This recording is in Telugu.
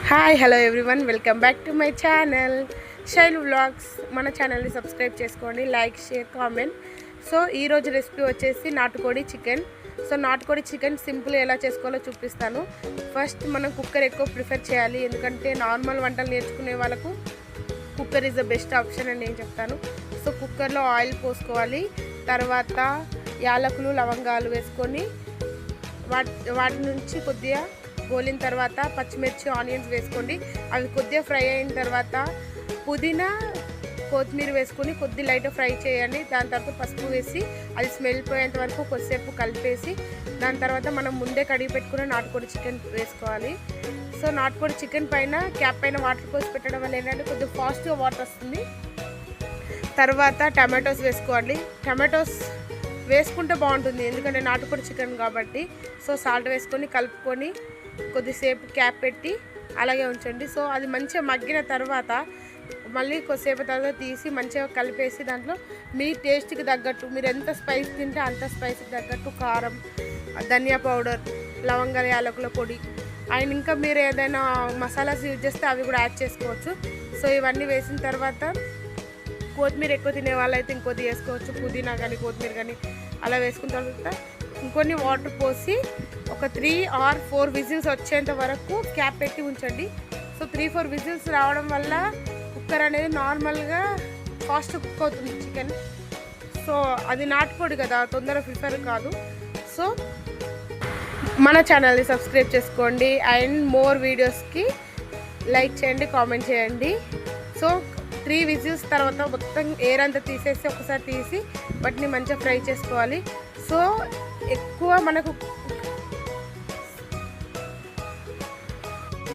Hi hello everyone, welcome back to my channel Shailu vlogs. మన ఛానల్ని సబ్స్క్రైబ్ చేసుకోండి, లైక్, షేర్, కామెంట్. సో ఈరోజు రెసిపీ వచ్చేసి నాటుకోడి చికెన్. సో నాటుకోడి చికెన్ సింపుల్ ఎలా చేసుకోవాలో చూపిస్తాను. ఫస్ట్ మనం కుక్కర్ ఎక్కువ ప్రిఫర్ చేయాలి, ఎందుకంటే నార్మల్ వంటలు నేర్చుకునే వాళ్ళకు cooker is the best option అని నేను చెప్తాను. సో కుక్కర్లో ఆయిల్ పోసుకోవాలి, తర్వాత యాలకులు, లవంగాలు వేసుకొని వాటి నుంచి కొద్దిగా గోలిన తర్వాత పచ్చిమిర్చి, ఆనియన్స్ వేసుకోండి. అవి కొద్దిగా ఫ్రై అయిన తర్వాత పుదీనా, కొత్తిమీర వేసుకొని కొద్ది లైట్గా ఫ్రై చేయండి. దాని తర్వాత పసుపు వేసి అది స్మెల్ పోయేంత వరకు కొద్దిసేపు కలిపేసి దాని తర్వాత మనం ముందే కడిగి పెట్టుకున్న నాటుకోడి చికెన్ వేసుకోవాలి. సో నాటుకోడి చికెన్ పైన క్యాప్ పైన వాటర్ పోసి పెట్టడం వల్ల ఏంటంటే కొద్దిగా ఫాస్ట్గా వాటర్ వస్తుంది. తర్వాత టమాటోస్ వేసుకోవాలి. టమాటోస్ వేసుకుంటే బాగుంటుంది, ఎందుకంటే నాటుకోడి చికెన్ కాబట్టి. సో సాల్ట్ వేసుకొని కలుపుకొని కొద్దిసేపు క్యాప్ పెట్టి అలాగే ఉంచండి. సో అది మంచిగా మగ్గిన తర్వాత మళ్ళీ కొద్దిసేపు తర్వాత తీసి మంచిగా కలిపేసి దాంట్లో మీ టేస్ట్కి తగ్గట్టు, మీరు ఎంత స్పైస్ తింటే అంత స్పైస్కి తగ్గట్టు కారం, ధనియా పౌడర్, లవంగాల, యాలకుల పొడి అండ్ ఇంకా మీరు ఏదైనా మసాలాస్ యూజ్ చేస్తే అవి కూడా యాడ్ చేసుకోవచ్చు. సో ఇవన్నీ వేసిన తర్వాత కొత్తిమీర ఎక్కువ తినే వాళ్ళైతే ఇంకొద్ది వేసుకోవచ్చు, పుదీనా కానీ కొత్తిమీర కానీ అలా వేసుకున్న తర్వాత ఇంకొన్ని వాటర్ పోసి ఒక 3 or 4 విజిల్స్ వచ్చేంత వరకు క్యాప్ పెట్టి ఉంచండి. సో 3-4 విజిల్స్ రావడం వల్ల కుక్కర్ అనేది నార్మల్గా ఫాస్ట్ కుక్ అవుతుంది చికెన్. సో అది నాటుకోడి కదా, తొందరగా ప్రిఫర్ కాదు. సో మన ఛానల్ని సబ్స్క్రైబ్ చేసుకోండి అండ్ మోర్ వీడియోస్కి లైక్ చేయండి, కామెంట్ చేయండి. సో 3 విజిల్స్ తర్వాత మొత్తం ఎయిర్ అంతా తీసేసి ఒకసారి తీసి వాటిని మంచిగా ఫ్రై చేసుకోవాలి. సో ఎక్కువ మనకు